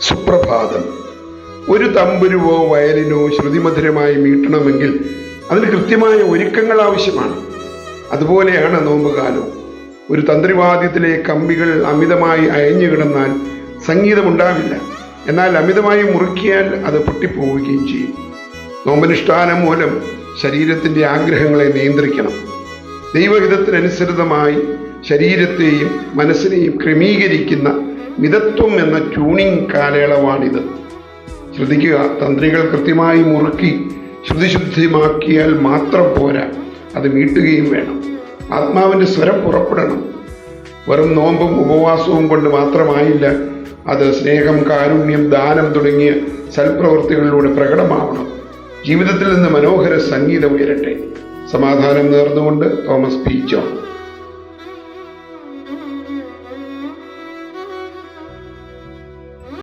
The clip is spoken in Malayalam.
സുപ്രഭാതം. ഒരു തമ്പുരുവോ വയലിനോ ശ്രുതിമധുരമായി മീട്ടണമെങ്കിൽ അതിന് കൃത്യമായ ഒരുക്കങ്ങൾ ആവശ്യമാണ്. അതുപോലെയാണ് നോമ്പുകാലം. ഒരു തന്ത്രിവാദ്യത്തിലെ കമ്പികൾ അമിതമായി അയഞ്ഞു കിടന്നാൽ സംഗീതമുണ്ടാവില്ല. എന്നാൽ അമിതമായി മുറുക്കിയാൽ അത് പൊട്ടിപ്പോവുകയും ചെയ്യും. നോമ്പനുഷ്ഠാനം മൂലം ശരീരത്തിൻ്റെ ആഗ്രഹങ്ങളെ നിയന്ത്രിക്കണം. ദൈവഹിതത്തിനനുസൃതമായി ശരീരത്തെയും മനസ്സിനെയും ക്രമീകരിക്കുന്ന മിതത്വം എന്ന ട്യൂണിംഗ് കാലയളവാണിത്. ശ്രദ്ധിക്കുക, തന്ത്രികൾ കൃത്യമായി മുറുക്കി ശ്രുതിശുദ്ധിമാക്കിയാൽ മാത്രം പോരാ, അത് മീട്ടുകയും വേണം. ആത്മാവിൻ്റെ സ്വരം പുറപ്പെടണം. വെറും നോമ്പും ഉപവാസവും കൊണ്ട് മാത്രമായില്ല, അത് സ്നേഹം, കാരുണ്യം, ദാനം തുടങ്ങിയ സൽപ്രവൃത്തികളിലൂടെ പ്രകടമാവണം. ജീവിതത്തിൽ നിന്ന് മനോഹര സംഗീതം ഉയരട്ടെ. സമാധാനം നേർന്നുകൊണ്ട് തോമസ് പി. ജോൺ.